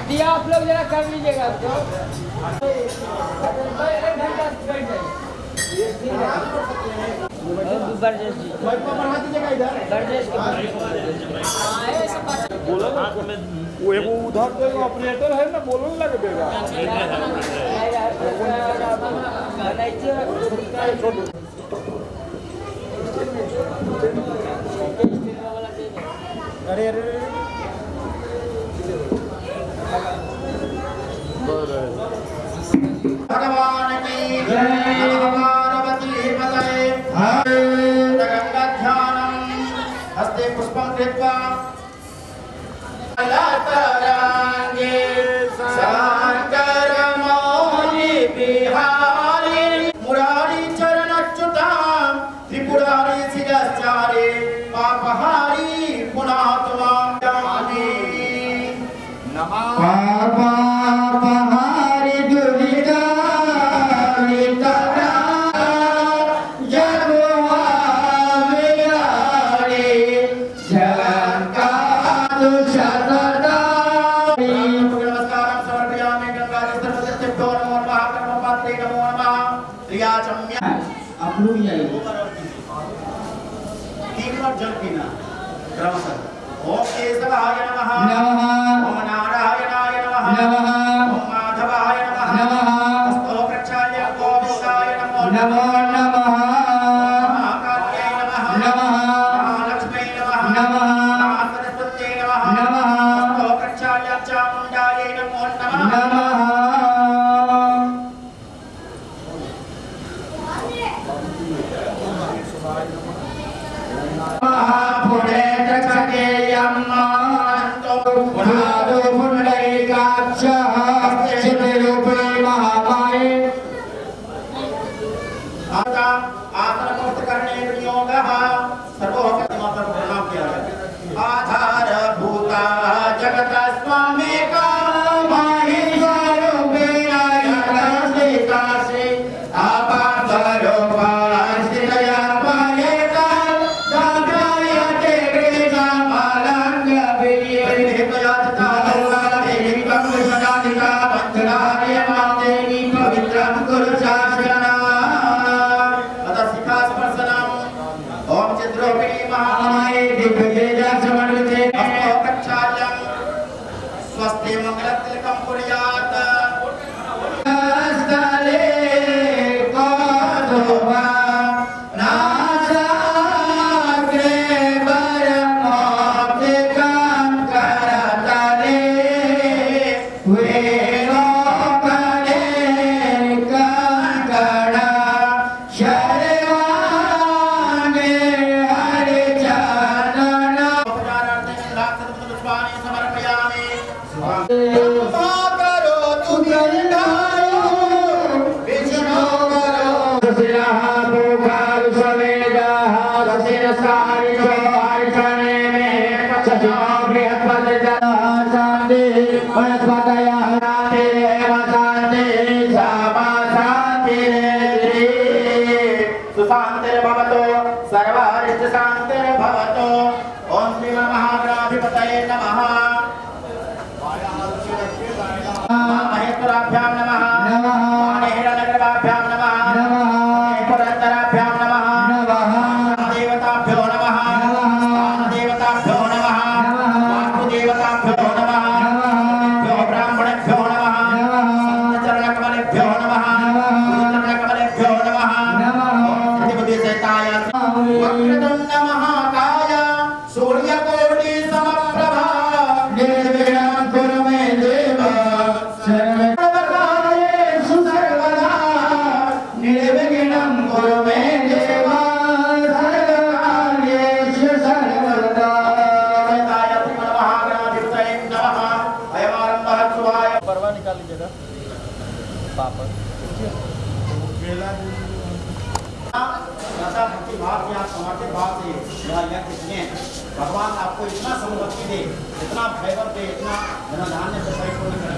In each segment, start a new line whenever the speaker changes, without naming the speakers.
दिया आप लोग जरा कर लीजिएगा तो बरजेश जी बढ़ा दीजिएगा इधर बरजेश
बोलो ना वो एक उधर जो ऑपरेटर है ना बोलने लग देगा
अरे अरे
भगवान की जय पार्वती पतये गंगा ध्यानम हस्ते पुष्पं कृत्वा लतरांगे शंकर मौनि बिहारी मुरारी चरण अच्युतां त्रिपुरारी शिरश्चारे पापहारी पुनात्मा जानी नमः तीन बार जल पीना क्रमशः ओम केशवाय नमः ओम नारायणाय नमः ओम माधवाय नमः हस्तो प्रक्षाल्य गोविंदाय नमो नमः महाकात्यै नमः महालक्ष्म्यै नमः महासरस्वत्यै नमः हस्तो प्रक्षाल्य चामुण्डायै नमो नमः आधारभूता जगत स्वामी का स्वस्ति मंगल तिलकम कुर्यात् सर्वारिष्टशान्तिर्भवतु ओम श्री महागणाधिपतये नमः महेश्वराभ्यां नमः हिरण्यगर्भाभ्यां नमः पुरन्दराभ्यां नमः देवताभ्यो नमः देवताभ्यो नमः वास्तुदेवताभ्यो नमः ब्राह्मणेभ्यो नमः चरणकमलेभ्यो नमः चरणकमलेभ्यो नमः वक्रतुण्ड महाकाय सूर्यकोटि समप्रभा निर्विघ्नं कुरु मे देव सर्वकार्येषु सर्वदा निर्विघ्नं कुरु मे देव सर्वकार्येषु सर्वदा महागणाधिपतये नमः अयमारम्भः शुभाय
परवा निकाल लीजिएगा पापड़
भक्ति भाव से आप समर्पित भाव से यह यज्ञ किए भगवान आपको इतना संपत्ति दे, इतना फैबर दे, इतना धनधान्य से परिपूर्ण करे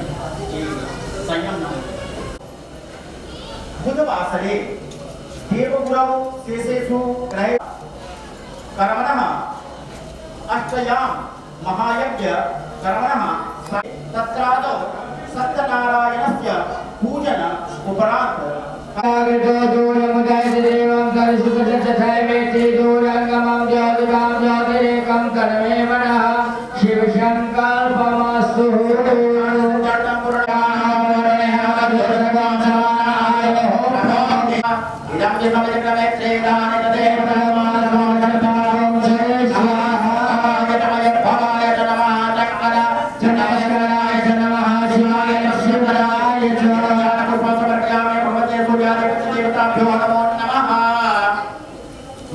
कि संयम न हो। बुधवासरे देवगुरौ शेषेषु ग्रहे कर्मणः अष्टयां महायज्ञ कर्मणः तत्रादौ सत्यनारायणस्य पूजन उपरांत
आगतो दूरमुदय देवं सरस्वतीचैवेति दूरंगमं ज्योतिकां ज्योतिरेकं कर्मे मनः शिवशङ्कल्पमस्तु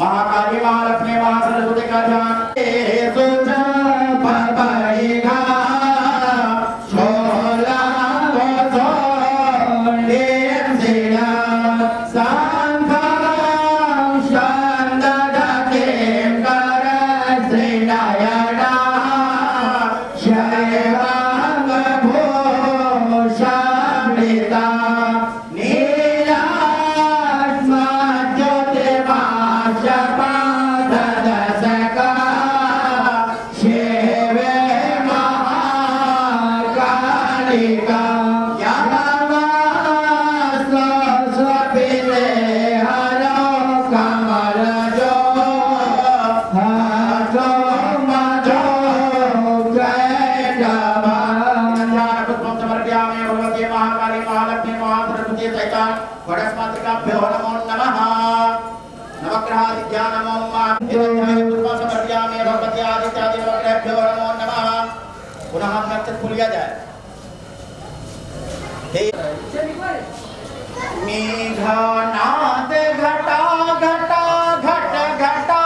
महाकाली महालक्ष्मी महासरस्वती का ध्यान पुनः नक्षत्र खुल जाए मेघनाद घटा घटा घट घटा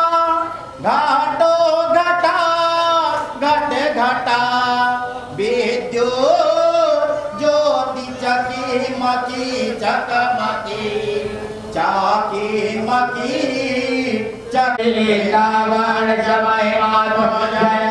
घाटो घटा घट घटा विद्युत ज्योति चकी मकी चकमकी चाकी मकी चकी रावण समय माधव जय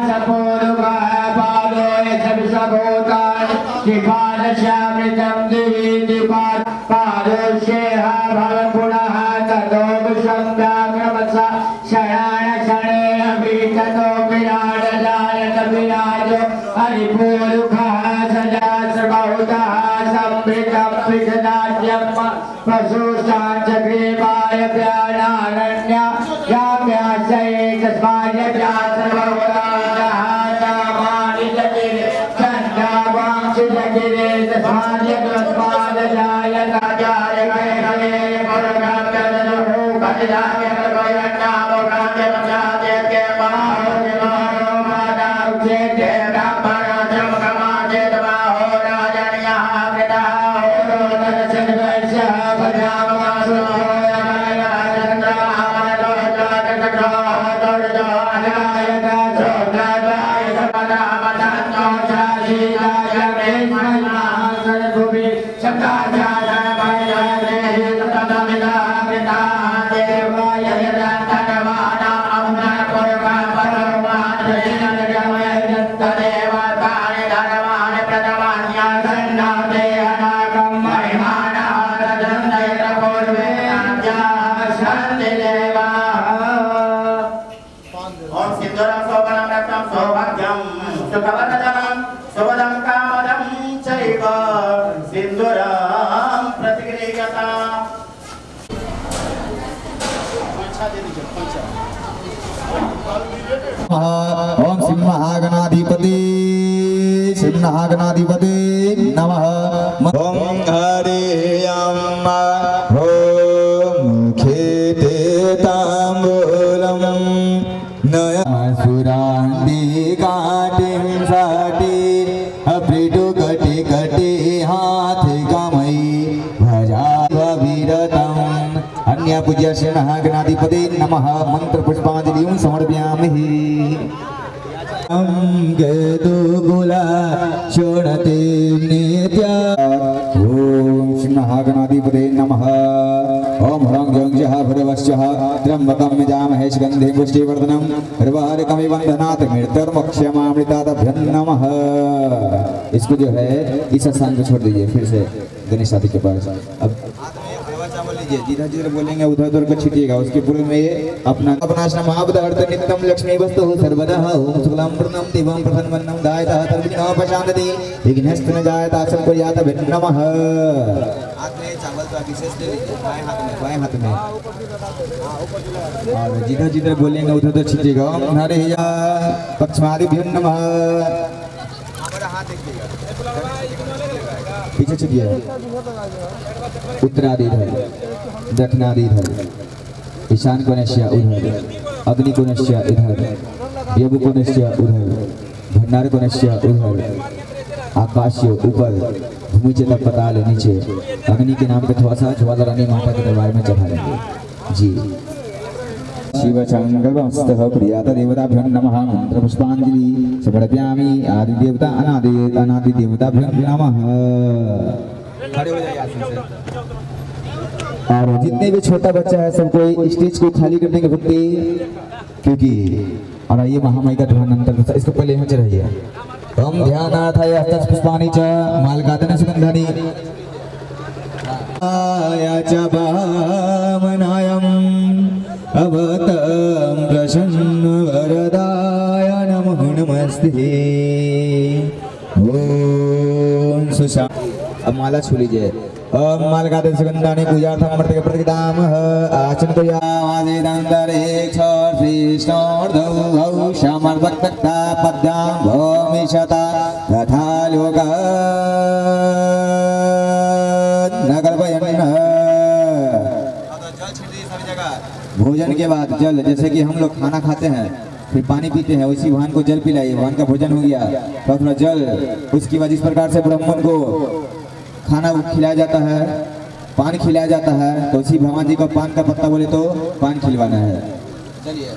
सपोरुगा पादोय सबसभूतान शिखादशामृतं दिवीदिपाद पादोष्येह भव पुनः ततो विसंव्याक्रमसा शयान शणेन विततो विराड जायत विराजो हरिपूरुखः सदा सर्वभूतः संवृतं विषदाज्यं पशुशाञ्चग्रीवाय व्यानारण्य याम्याशये तस्माय सर्वभूताः सामानि जगिरे चन्द्रावांसि जगिरे तस्माय तस्मादजाय राजाय गणे पुरगामिनो कटिदाय भगवन्नामो गाम्यमजाते के महादेवानो मादाउचे ते ब्रह्मणो जमकमाचे दबाहो राजन्यः वृतः हो नरसिंहस्य भजामासो
ओम सिंहागनाधिपति सिंहागनाधिपति नमः। ओम हरियम ओम खेते तांबूलम नयसुरांदी काटिम साटी अप्रीटो कटे कटे हाथ कामई भजा वीरतम। अन्य पूज्य सिंहागनाधिपति नमः। मंत्र पुष्पांजलि समर्पयामि। केतुकुला शोणते नित्या। ओम सिंहागनाधिपते नमः। ओम ह्रं जं जः भरवश्चः त्र्यंबकं यजामहे सुगन्धिं पुष्टिवर्धनम् उर्वारुकमिव बन्धनात् मृत्युर्मोक्षमामृताभ्यं नमः। इसको जो है इस स्थान को छोड़ दीजिए फिर से गणेश आदि के पास। अब लीजिए, जिधर जिधर बोलेंगे उधर उधर को छीटिएगा। उसके पूर्व में अपना महाबदहर्त नित्यम लक्ष्मी वस्तु सर्वदा ओम शुक्लाम प्रथम दिवम प्रसन्नवन्नम दायतः सर्वविघ्नों पशान्ति विघ्नस्तु न जायता संकुर्यात नमः। हाथ में चावल तो विशेष ले लीजिए, बाएं हाथ में और जिधर जिधर बोलेंगे उधर उधर छीटिएगा। ओम हरिया पक्षमादिभ्यो नमः। हमारा हाथ देखिएगा, पीछे छीटिए। उत्तरादि इधर, दक्षिणादि इधर, ईशान कोणस्य उधर, अग्नि कोणस्य इधर, व्यभु कोणस्य उधर, भंडार कोणस्य उधर, आकाश ऊपर, भूमि चेतक पताल नीचे। अग्नि के नाम पे थोड़ा सा ज्वाला रानी माता के दरबार में चढ़ा लेंगे जी। शिव संकल्पमस्तः प्रियात देवताभ्यो नमः। मंत्र पुष्पांजलि समर्पयामि। आदि देवता अनादि देवताभ्यो नमः। खड़े हो जाइए आसन से। और जितने भी छोटा बच्चा है सबको स्टेज को खाली कर देंगे भक्ति, क्योंकि और ये महामाई का ध्यान अंतर इसको पहले यहाँ चढ़ाइए। ओम ध्यानार्थाय हस्तस् पुष्पाणि च मालकादन सुगंधानि आया च वामनायम् अवतं प्रसन्न वरदाय नमो नमस्ते। ओम सुशा। अब माला छू लीजिए। ओम मालकादन सुगंधानि पूजार्थम अमृत के प्रतिदामः आचन कुर्यामादेदन्तरे क्षोर्धौ श्यामर्भक्तक्ता पद्यां भूमिशता तथा लोका भोजन के बाद जल, जैसे कि हम लोग खाना खाते हैं फिर पानी पीते हैं, उसी भगवान को जल पिलाइए। भगवान का भोजन हो गया तो थोड़ा जल, उसके बाद इस प्रकार से ब्राह्मण को खाना खिलाया जाता है, पान खिलाया जाता है। तो उसी भगवान जी को पान का पत्ता बोले तो पान खिलवाना है। चलिए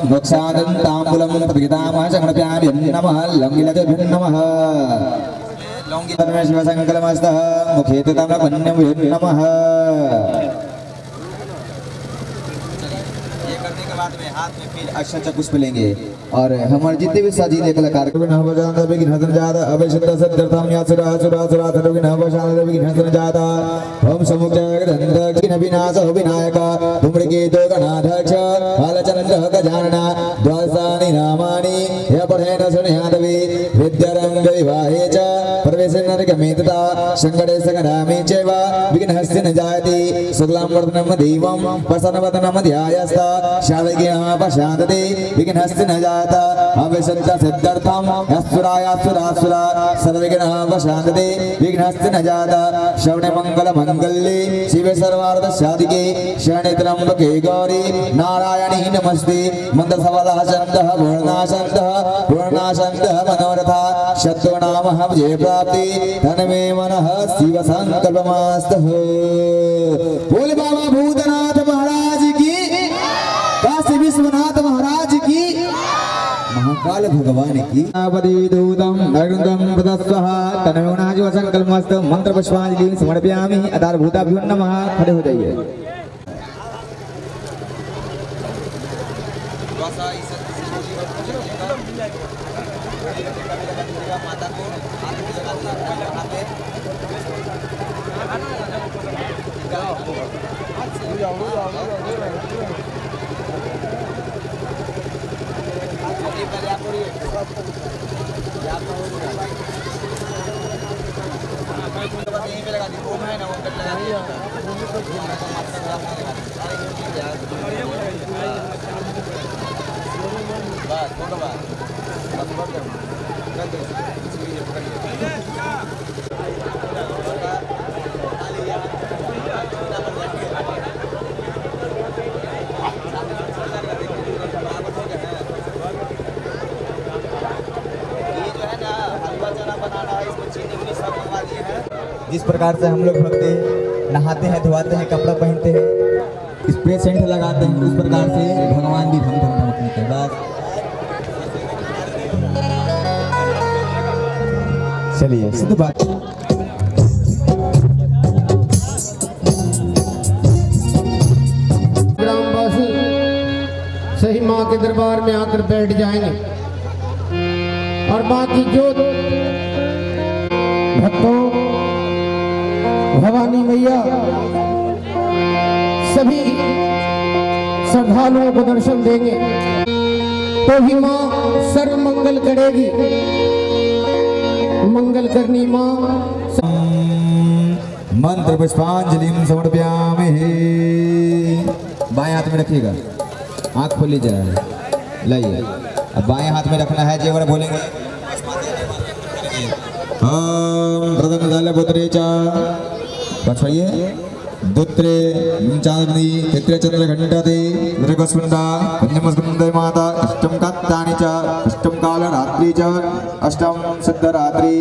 मोक्षादं ताम्बूलम प्रतिदामः समर्पयामि नमः। लंगिलतेभ्यो नमः। लौंगी शिव संकल्पमस्तः मुखे तु ताम्रपन्यभ्यो नमः। बाद में हाथ में फिर अक्षत पुष्प लेंगे और हमारे जितने भी साजीले कलाकार ओम समुद्र विनाश विनायक धूम्रकेतु गणाध्यक्ष बालचंद्र गजानना द्वादशानि नामानि य पठेन शृणुयादवि विद्यारंग विवाहे च प्रवेशे नरकमेतता संकटे सकरामे चैव विघ्नस्य न जायते शुक्लां वर्धनं देवं प्रसन्नवदनं ध्यायस्ता शावकिनः पश्यान्ते विघ्नस्य न जायते अविशन्त सिद्ध्यर्थं यस्सुरायासुरासुरा सर्वविघ्नः पश्यान्ते विघ्नस्य न जायते श्रवणे मंगल मंगल्ये शिवे सर्वार्थ साधिके शरणे त्र्यंबके गौरी नारायणी नमस्ते मंदसवलः चन्दः पूर्णाशन्तः मनोरथा शत्रुनामः विजय प्राप्ति तन्मे मनः शिव संकल्पमस्तः। बोल बाबा भूतनाथ महाराज की, काशी विश्वनाथ महाराज की, महाकाल भगवान की। दूतम नरगंधम प्रदस्वः तन्मे मनः शिव संकल्पमस्तः। मंत्र पुष्पांजलि समर्पयामि। आधारभूताभ्यो नमः। खड़े हो जाइए। माता को जिस प्रकार से हम लोग भक्ति नहाते हैं, धोआते हैं, कपड़ा पहनते हैं, स्प्रे सेंट लगाते हैं, उस प्रकार से भगवान भी धम धम धमकते हैं। बस चलिए सिद्ध बात।
ग्रामवासी सही माँ के दरबार में आकर बैठ जाएंगे और बाकी जो भक्तों भवानी मैया सभी श्रद्धालुओं को दर्शन देंगे तो ही माँ सर्व मंगल करेगी। मंगल करनी माँ
मंत्र पुष्पांजलि समर्पयामि। बाएं हाथ में रखिएगा, आंख खोली जरा, लाइए। अब बाएं हाथ में रखना है, जेवर बोलेंगे प्रथम जल पुत्रे च पछड़िए दुत्रे चांदनी तित्रे चंद्र घंटाते दृगस्पंदा पंचमस्कंदे माता अष्टम कात्तानि च अष्टम काल रात्रि च अष्टम सिद्ध रात्रि।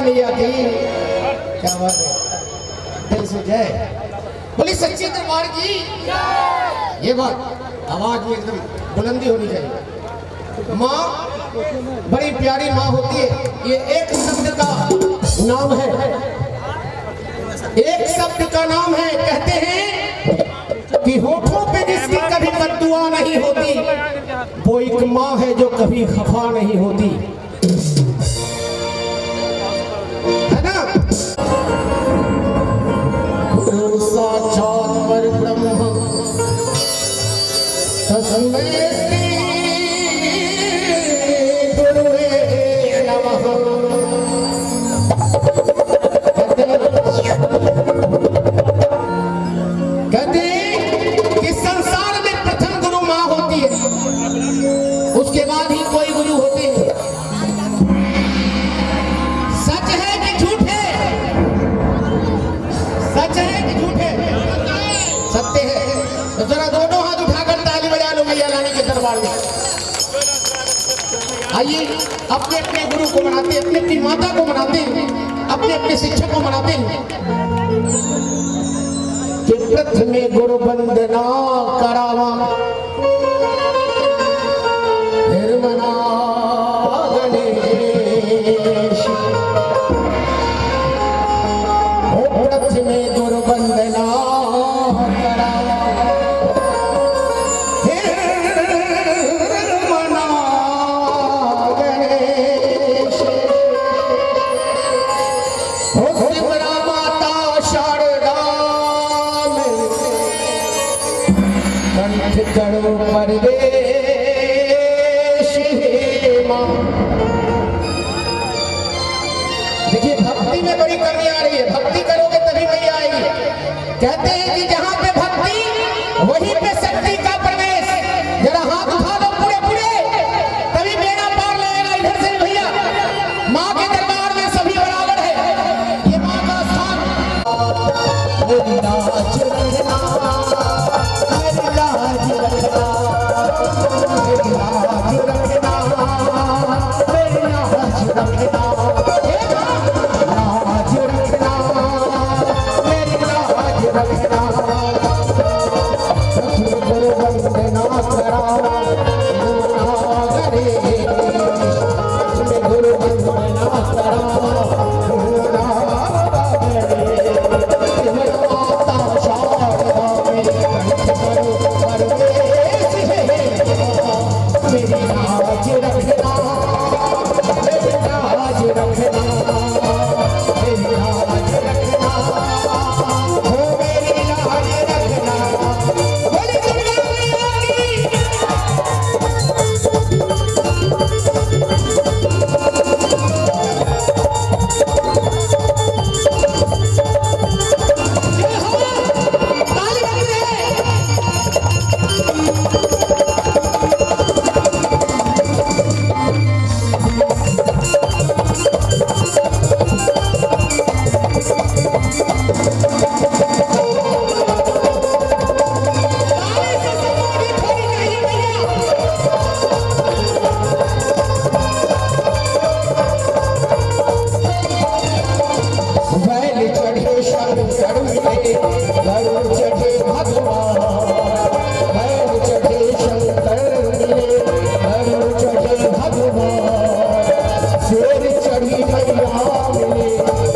मैया की। क्या बात है, दिल से जय बोली सच्ची दरबार की। ये बात आवाज में एकदम बुलंदी होनी चाहिए। माँ बड़ी प्यारी माँ होती है। ये एक शब्द का नाम है, एक शब्द का नाम है। कहते हैं कि होठों पे जिसकी कभी बद्दुआ नहीं होती, वो एक माँ है जो कभी खफा नहीं होती, है ना। गुरु साक्षात परब्रह्म तस्मै श्री गुरुवे नमः। कहते कि संसार में प्रथम गुरु माँ होती है, उसके बाद ही कोई गुरु होते हैं। सच है कि झूठ है? सच है कि झूठ है? सत्य है। तो जरा दोनों हाथ उठाकर ताली बजा लो मैया रानी के दरबार में। आइए अपने अपने गुरु को मनाते, अपनी अपनी माता को मनाते, अपने अपने शिक्षक को मनाते हैं कि प्रथमे गुरु वंदना करावा फिर मना गणेश। ओ प्रथमे गुरु वंदना करावा फिर मना गणेश। ओ सिमरा माता शारदा कंठ करो परवेश हे माँ। देखिए भक्ति में बड़ी कमी आ रही है। भक्ति करोगे तभी मैया आएगी। कहते हैं कि जहाँ पे भक्ति वहीं पे शक्ति का प्रवेश। जरा हाथ उठा दो पूरे पूरे, तभी बेड़ा पार लगेगा। इधर से भैया माँ के दरबार में सभी बराबर है। ये माँ का स्थान। मेरी लाज रखना, मेरी लाज रखना, मेरी लाज रखना, मेरी लाज रखना, लाज रखना, मेरी लाज रखना। प्रथम गुरु वंदना करावा गणेश। प्रथम गुरु वंदना करावा माता शारदा में कंठ करो परवेश हे माँ। मेरी लाज रखना, मेरी लाज रखना, मेरी लाज रखना, हो मेरी लाज रखना। बोली दुर्गा मैया की। जय हो, ताली बजाइए। ताली से संबोधित होनी चाहिए भैया। बैल चढ़े शंकर मिले, गरुड़ चढ़े भगवान। बैल चढ़े शंकर मिले, गरुड़ चढ़े भगवान। शेर चढ़ी मैया मिले,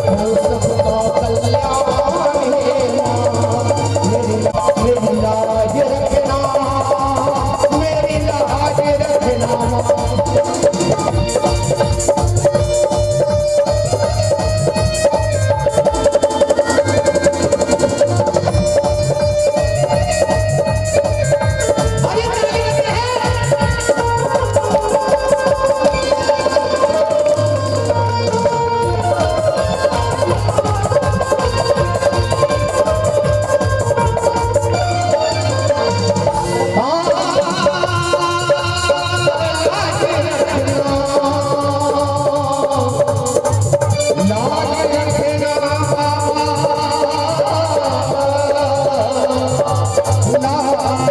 हो सबका कल्याण हे माँ। मेरी लाज रखना, मेरी लाज रखना माँ। अरे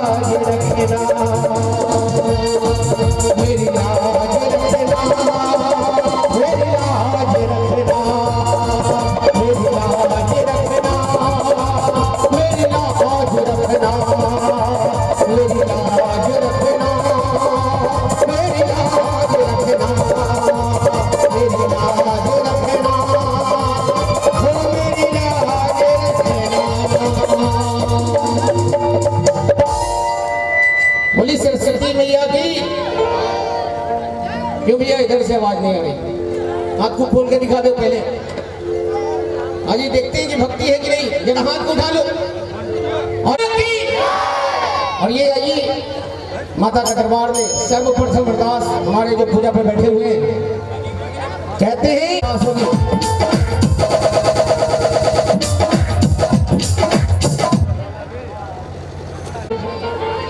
ताली बजते हैं। मेरी लाज रखना, मेरी लाज रखना। क्यों भैया इधर से आवाज नहीं आ रही? हाथ को खोल के दिखा दो पहले। आइए देखते हैं कि भक्ति है कि नहीं। जरा हाथ को उठा लो और ये आइए माता का दरबार में सर्वप्रथम अरदास हमारे जो पूजा पे बैठे हुए हैं कहते हैं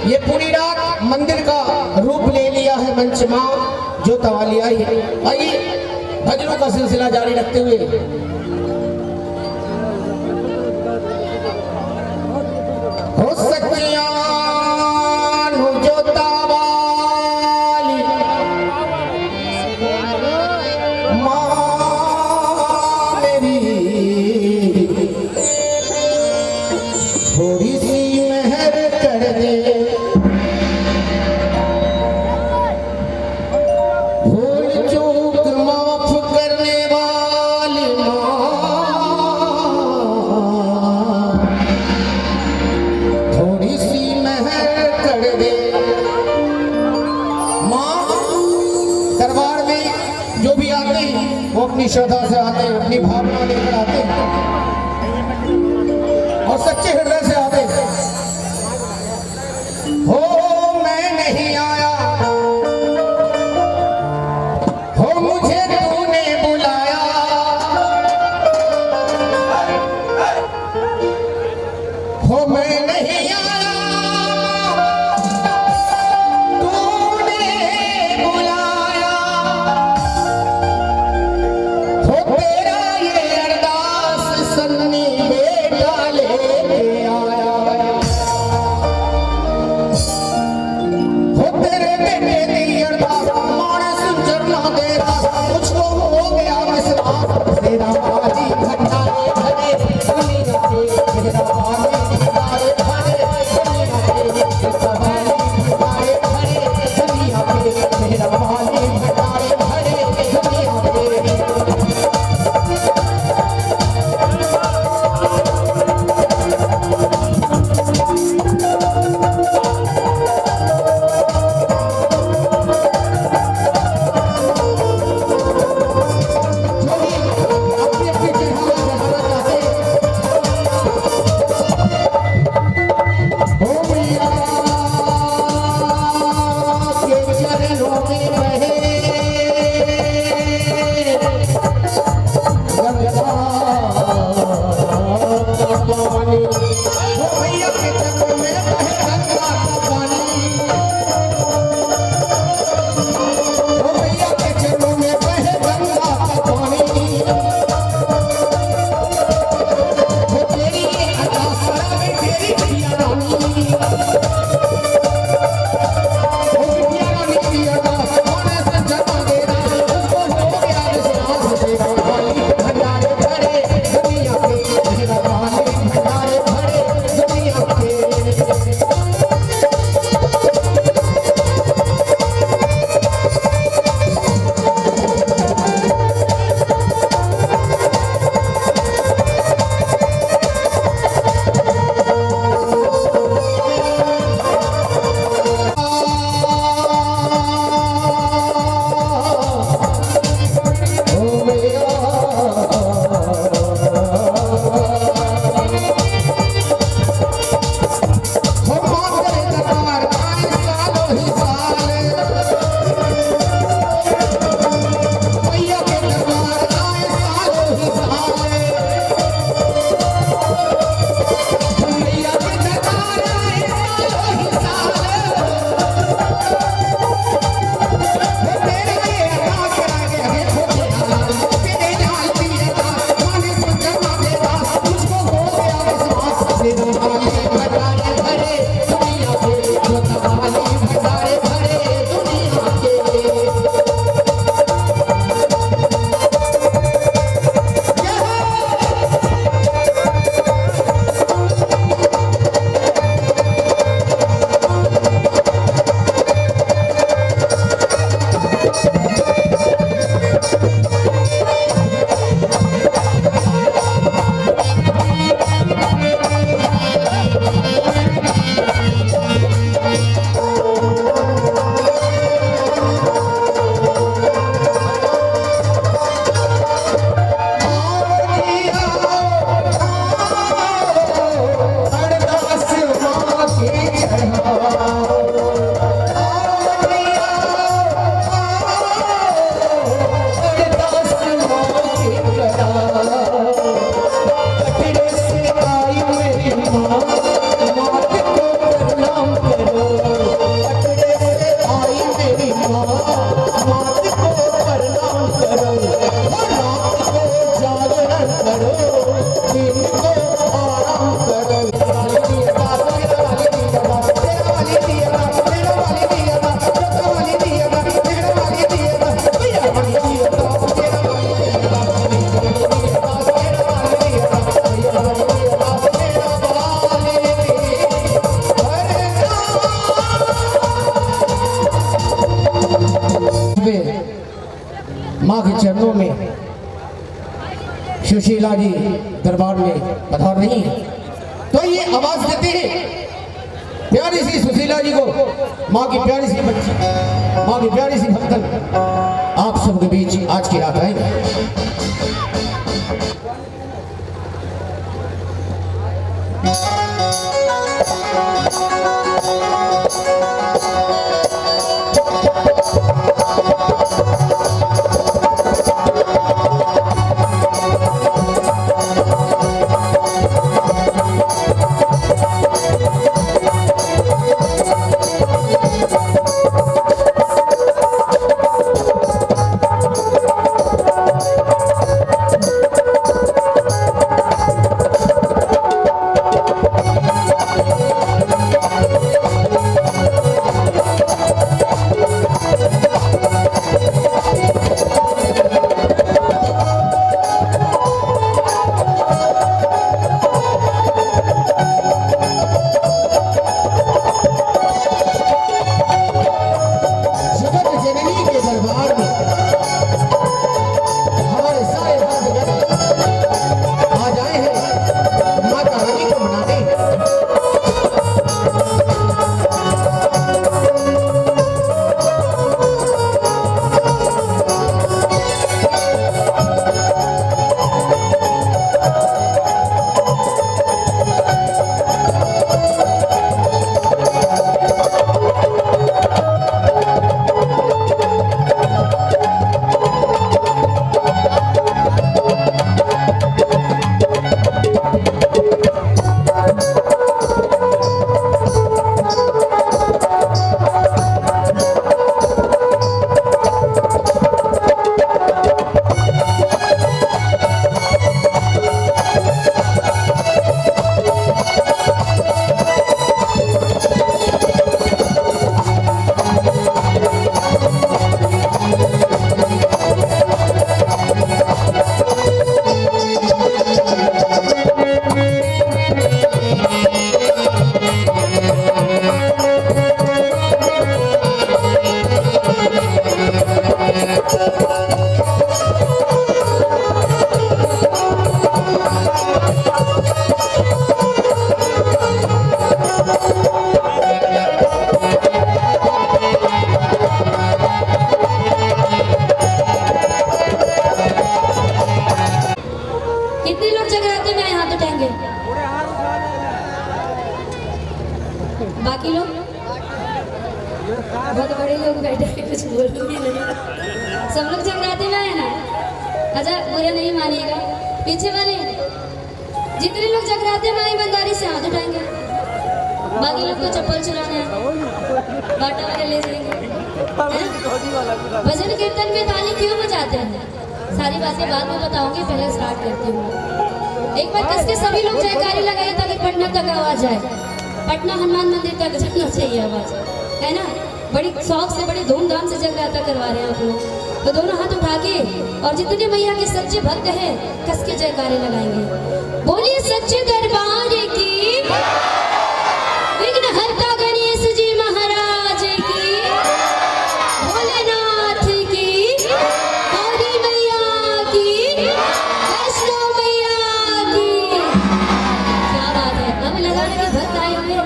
ये पूरी रात मंदिर का रूप ले लिया है मंच मां जो तवाली आई है। आइए भजनों का सिलसिला जारी रखते हुए हो सच्चियां जो तवाली मां मेरी थोड़ी सी मेहर कर दे, भूल चूक माफ करने वाली मां, थोड़ी सी मेहर कर दे। मां दरबार में जो भी आते हैं वो अपनी श्रद्धा से आते हैं, अपनी भावना लेकर आते हैं और सच्चे हृदय से आते हैं। हो मैं नहीं आया, हो मुझे तूने बुलाया, हो मैं नहीं आया, तूने बुलाया, हो तेरा ये अरदास सन्नी बेटा लेके माँ के चरणों में सुशीला जी दरबार में पधार रही हैं, तो ये आवाज देते हैं प्यारी सी सुशीला जी को, माँ की प्यारी सी बच्ची, माँ की प्यारी सी भक्तन आप सबके बीच आज की रात आएंगे।
बाकी लोग बहुत बड़े लोग बैठे हैं, कुछ बोलूंगी नहीं। सब लोग जगराते में आए ना, अच्छा बुरा नहीं मानिएगा। पीछे वाले जितने लोग जगराते में आए ईमानदारी से हाथ उठाएंगे, बाकी लोग को चप्पल चुराना है, बाटा वाले ले जाएंगे। भजन कीर्तन में ताली क्यों बजाते हैं, सारी बातें बाद में बताऊंगी, पहले स्टार्ट करती हूँ। एक बार कस के सभी लोग जयकारी लगाए ताकि पटना तक आवाज आए, पटना हनुमान मंदिर तक जाना चाहिए आवाज, है ना। बड़ी शौक से बड़ी धूमधाम से जगराता करवा रहे हैं आप लोग, तो दोनों हाथ उठा के और जितने मैया के सच्चे भक्त हैं कस के जयकारे लगाएंगे। बोलिए सच्चे दरबार की, विघ्नहर्ता गणेश जी महाराज की, भोलेनाथ की, गौरी मैया की, वैष्णो मैया की। क्या बात है, अब लगा रहे कि भक्त आए हुए,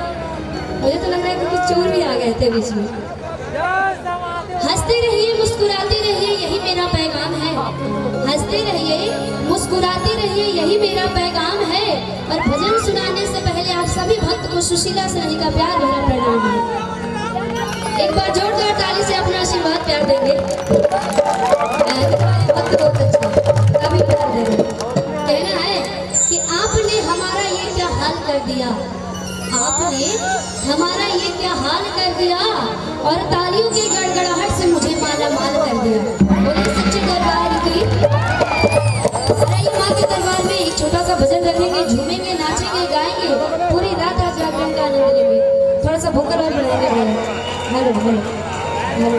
मुझे तो लग रहा है कि कुछ चोर भी आ गए थे बीच में। हंसते रहिए मुस्कुराते रहिए, यही मेरा पैगाम है। हंसते रहिए मुस्कुराते रहिए, यही मेरा पैगाम है। और भजन सुनाने से पहले आप सभी भक्त को सुशीला सैनी का प्यार भरा प्रणाम है। एक बार जोरदार ताली से अपना आशीर्वाद प्यार देंगे। भक्त बहुत अच्छा, कभी प्यार देंगे। कहना है कि आपने हमारा ये क्या हाल कर दिया, आपने हमारा ये क्या हाल कर दिया, और तालियों की गड़गड़ाहट से मुझे माला माल कर दिया। बोले सच्चे दरबार की। माँ के दरबार में एक छोटा सा भजन रखेंगे, झूमेंगे, नाचेंगे, गाएंगे, पूरी रात आज जागरण का आनंद लेंगे। थोड़ा सा भूखर और बढ़ाएंगे। हेलो हेलो हेलो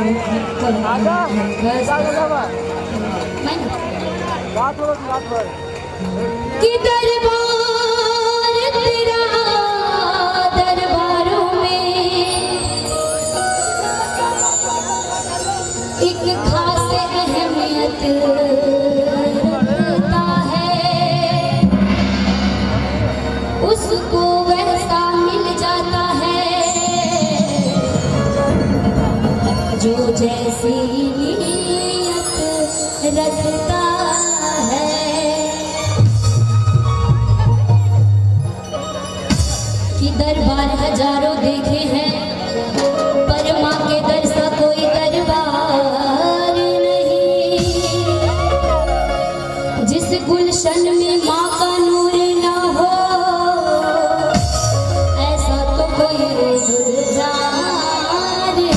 कि दरबार तेरा दरबारों में एक खास अहमियत रखता है कि दरबार हजारों देखे हैं पर माँ के दर सा कोई दरबार नहीं। जिस गुलशन में माँ का नूर ना हो ऐसा तो कोई गुलजार नहीं।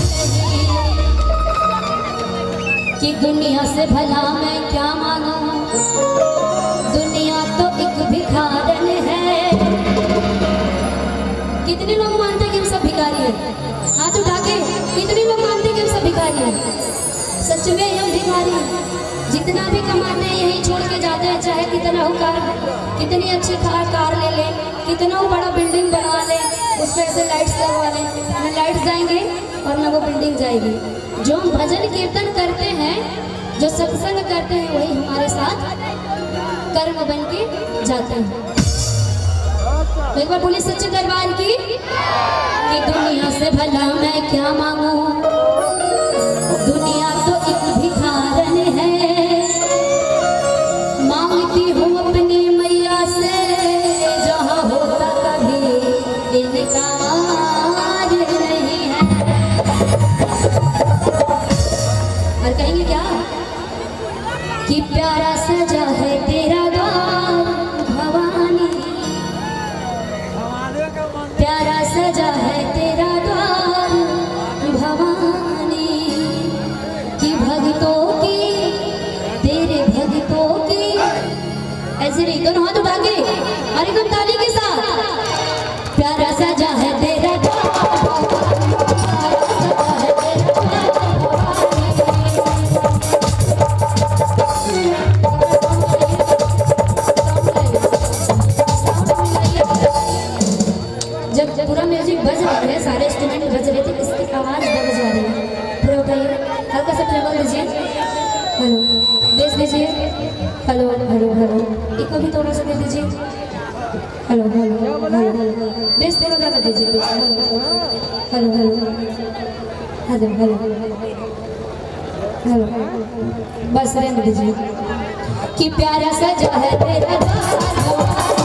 कि दुनिया से भला मैं क्या मांगू, दुनिया तो एक भिखारन है। कितने लोग मानते हैं कि हम सब भिखारी हैं? हाथ उठा के कितने लोग मानते हैं कि हम सब भिखारी हैं? सच में हम भिखारी हैं। जितना भी कमाते हैं यहीं छोड़ के जाते हैं, चाहे कितना हो कार, कितनी अच्छी कार ले लें, कितना वो बड़ा बिल्डिंग बनवा लें, उस पर ऐसे लाइट्स लगवा लें, न लाइट्स जाएंगे और न वो बिल्डिंग जाएगी। जो हम भजन कीर्तन करते हैं, जो सत्संग करते हैं, वही हमारे साथ कर्म बन के जाते हैं। तो एक बार बोलिए सच्चे दरबार की कि दुनिया से भला मैं क्या मांगू, दुनिया तो एक भिखारन है। मांगती हूँ अपनी मैया से जहाँ होता कभी इनकार नहीं है। और कहेंगे क्या कि प्यारा सजा है तेरा द्वार भवानी, प्यारा सजा है तेरा द्वार भवानी। कि भक्तों की, तेरे भक्तों की, ऐसे नहीं, दोनों हाथ उठा के और एकदम ताली के साथ। प्यारा सजा है तेरा द्वार भवानी, प्यारा सजा है तेरा द्वार भवानी। जब पूरा म्यूजिक बज रहा है, सारे इंस्ट्रूमेंट बज रहे थे, इसकी आवाज़ दब जा रही है। पूरा उठाइए, हल्का सा ट्रेवल दीजिए, हेलो बेस दीजिए, हेलो हेलो हेलो, इको भी थोड़ा सा दे दीजिए, हेलो हेलो हेलो, बेस थोड़ा ज़्यादा दीजिए, base hello hello hello hello hello, बस रहने दीजिए। कि प्यारा सजा है तेरा द्वार भवानी, प्यारा सजा है तेरा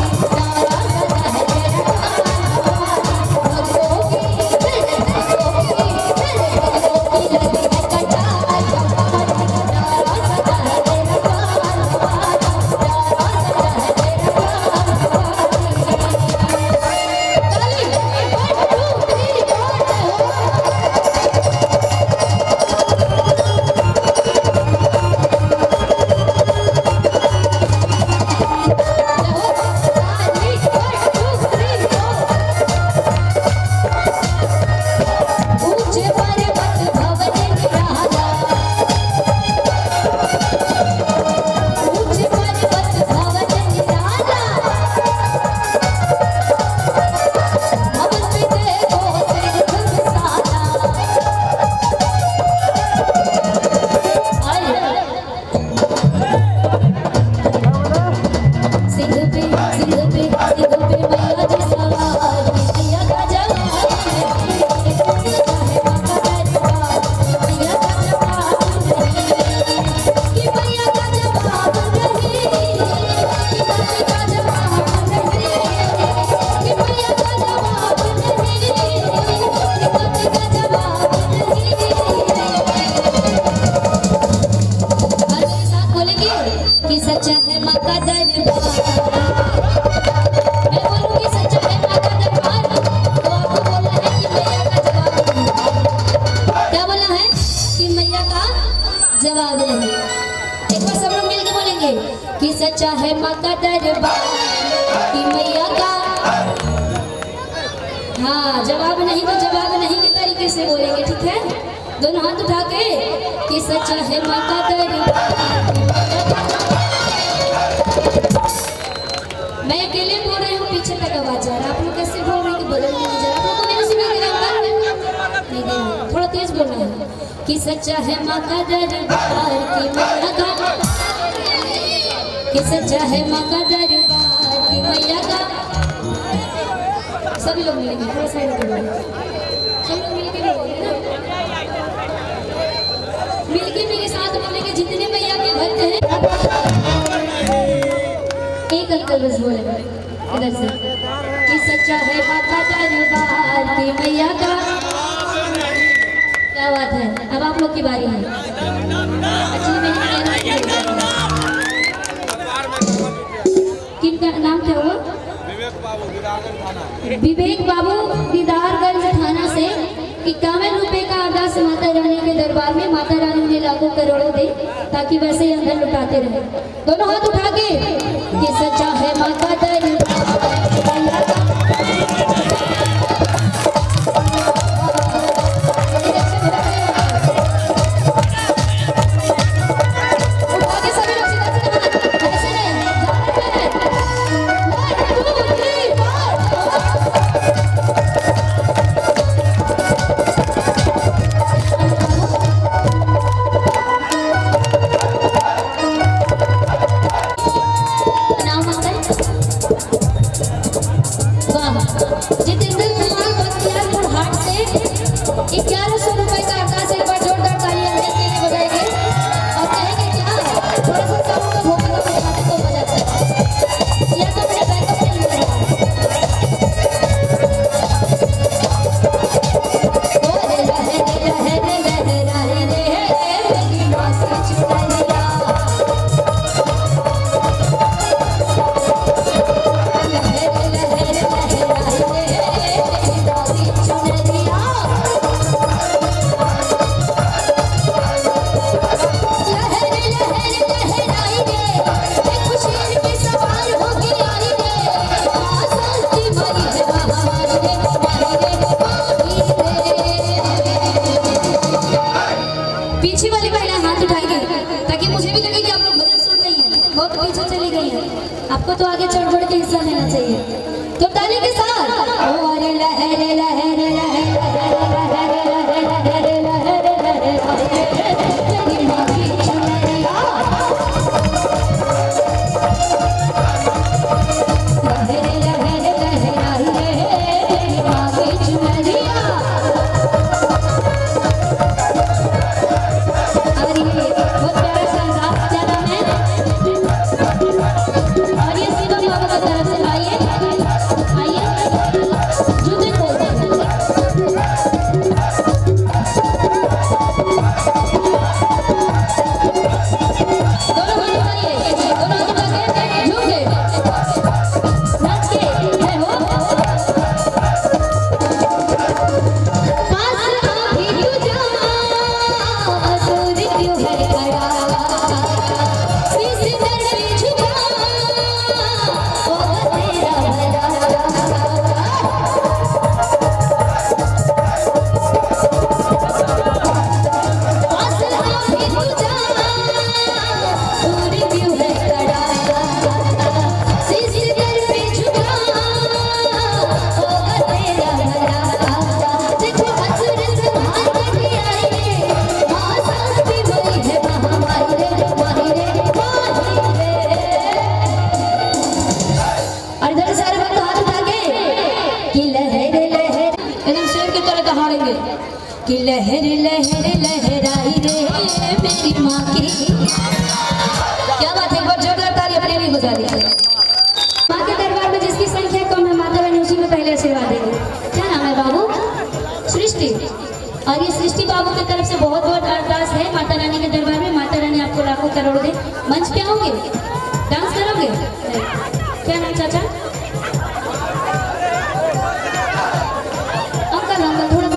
जवाब नहीं। एक बार सब लोग मिलकर बोलेंगे कि सच्चा है माँ का दरबार कि मैया का। हाँ, जवाब नहीं तो जवाब नहीं के तरीके से बोलेंगे, ठीक है? दोनों हाथ उठा के कि सच्चा है माँ का दरबार। मैं अकेले बोल रही हूँ, पीछे तक आवाज आ रहा है। आप लोग कैसे बोल रहे हैं कि बदल नहीं जा रहा? आप लोगों को नहीं सुना दे रहा? नहीं, थोड़ा तेज बोलना है कि सच्चा है माँ का दरबार की मैया का, कि सच्चा है माँ का दरबार की मैया का। सभी लोग मिलेंगे, थोड़ा साइड पे बोलो, सब लोग मिलके बोलेंगे ना, मिलके मेरे साथ बोलेंगे जितने मैया के भक्त एक अंकल बस बोले इधर से कि सच्चा है माता दरबार की मैया का। क्या बात है, अब आप लोग की बारी है। किनका नाम क्या हुआ? विवेक बाबू दीदारगंज थाना से 51 रुपए का अरदास माता रानी के दरबार में। माता रानी ने लाखों करोड़ों दे ताकि वैसे ही अंदर लुटाते रहे। दोनों हाथ उठा के कि सच्चा है माता आपको तो आगे चढ़ बढ़ के हिस्सा लेना चाहिए। तो ताली के साथ ओ अरे लहरे लहरे लहरे कि लहर लहर लहराई रे मेरी माँ की। क्या बात है, बहुत जोरदार ताली अपने लिए बजा दीजिए। माँ के दरबार में जिसकी संख्या कम है माता रानी उसी को पहले आशीर्वाद देंगे। क्या नाम है बाबू? सृष्टि। और ये सृष्टि बाबू की तरफ से बहुत बहुत अरदास है माता रानी के दरबार में। माता रानी आपको लाखों करोड़ दे। मंच पे आओगे, डांस करोगे? क्या नाम चाचा? अंकल अंकल थोड़ा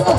Oh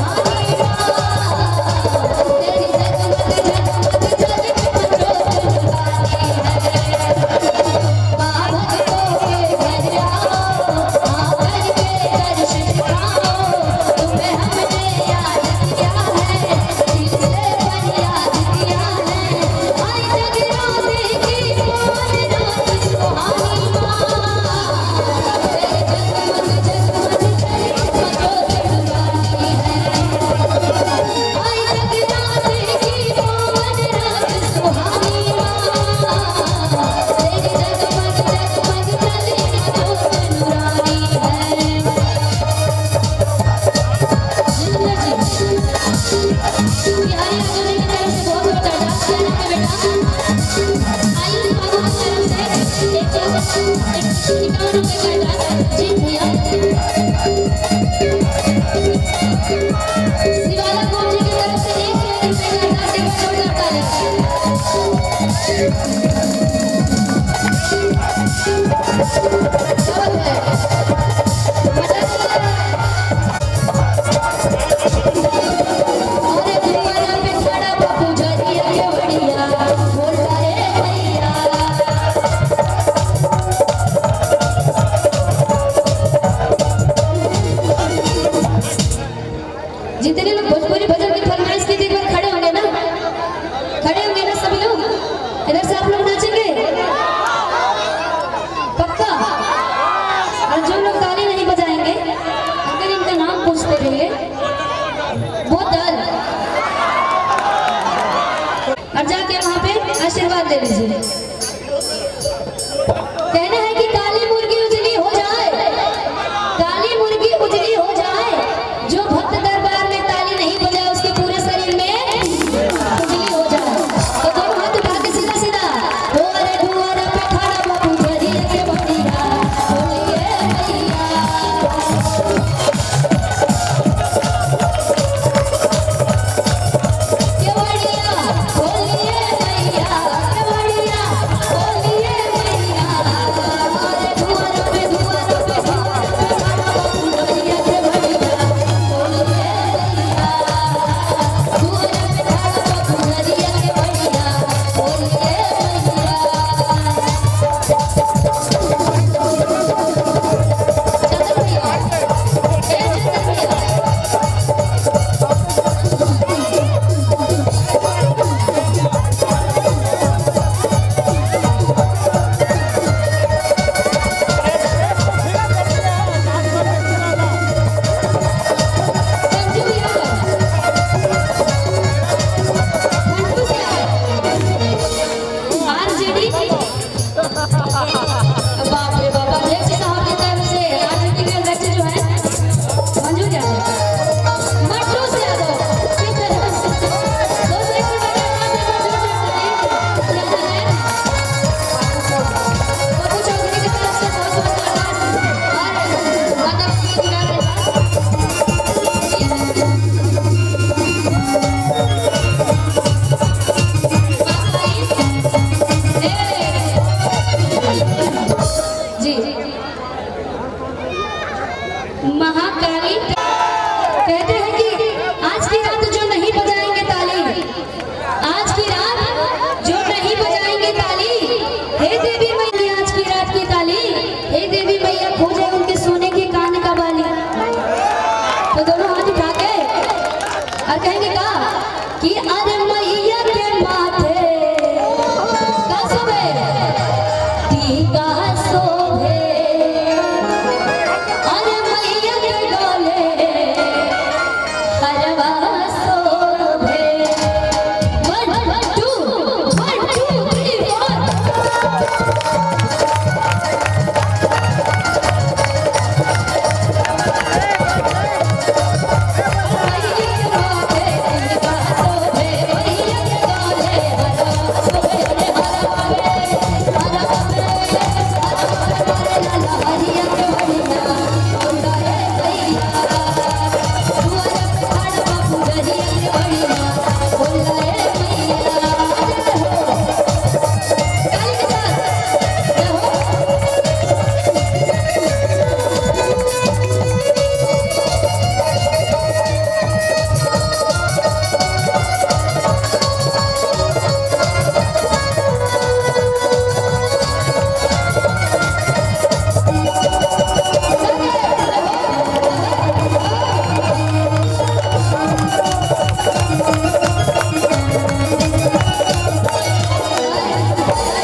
भोजपुरी भजन की फरमाइश की थी, एक बार खड़े होंगे ना, खड़े होंगे ना सभी लोग, इधर से आप लोग नाचेंगे पक्का। और जो लोग ताली नहीं बजाएंगे अगर इनका नाम पूछते रहेंगे वो दल, और जाके वहां पे आशीर्वाद ले लीजिए। कहना है कि काली मुर्गी उजली हो जाए, काली मुर्गी उजली हो जाए, जो भक्त दरबार में ताली नहीं बजाए उसके पूरे शरीर में उजली हो जाए। तो दोनों हाथ उठा के सीधा सीधा दुआरे दुआरे पे खड़ा बाबू भरिया के बतिया बोलिए भैया, केवड़िया बोलिए भैया, केवड़िया बोलिए भैया, दुआरे दुआरे पे दुआरे पे दुआरे पे खड़ा बाबू भरिया के बतिया बोलिए भैया, दुआरे पे खड़ा बाबू भरिया के बतिया बोलिए भैया। चंदन भैया, संजू भैया, मंटू से आरजेडी, बाप रे बाप, अध्यक्ष साहब की तरफ से आरजेडी के अध्यक्ष जो है मंजू क्या है, मंटू से यादव की तरफ से 2 सेकंड बगैर नाम लेकर जोर से ताली बाबू चौधरी की तरफ से बहुत बहुत आभार और माता की जी महाकाली कहते हैं कि आज की रात जो नहीं बजाएंगे ताली, आज की रात जो नहीं बजाएंगे ताली, हे देवी मैया आज की रात की ताली, हे देवी मैया खोजे उनके सोने के कान का बाली। तो दोनों हाथ उठा के और कहेंगे का कि अरे मैया के माथे का सोभे, टीका सोभे, अरे मैया के गले हरवा सोभे। 1 2 3 4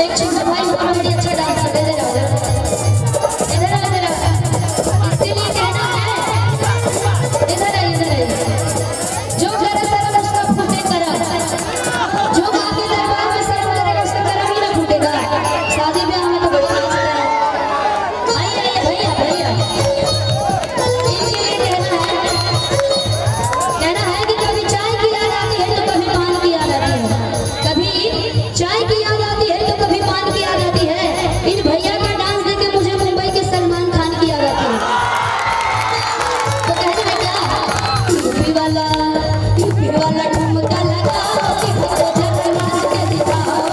एक छोटा भाई हमारा बड़ी अच्छा डांस करते थे, इधर आ इधर आ, इसीलिए कहना है इधर आइए, जो करे शर्म उसका फूटे करम, जो बाकी दरबार में शर्म करेगा उसका करम ही ना फूटेगा। शादी ब्याह में तो बड़ी नाचता है। आइए भैया भैया, इसीलिए कहना है कि कभी चाय की याद आती है तो कभी पान की याद आती है, कभी चाय की याद आती है तो कभी पान की याद आती है। इन भैया का डांस देख के मुझे मुंबई के सलमान खान की याद आती है। तो कहते हैं क्या, यूपी वाला ठुमका लगाओ, कि तो जरा नाच के दिखाओ।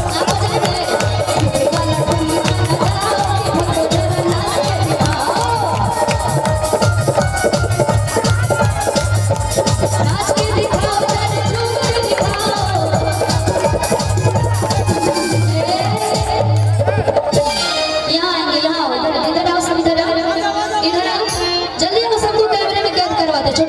आप बजाएंगे, यूपी वाला ठुमका लगाओ, कि तो जरा नाच के दिखाओ। नाच के दिखाओ, जरा झूम के दिखाओ। यहाँ आएंगे, यहाँ आओ, इधर आओ, सब इधर आओ, इधर आओ, जल्दी आओ, सबको छोटे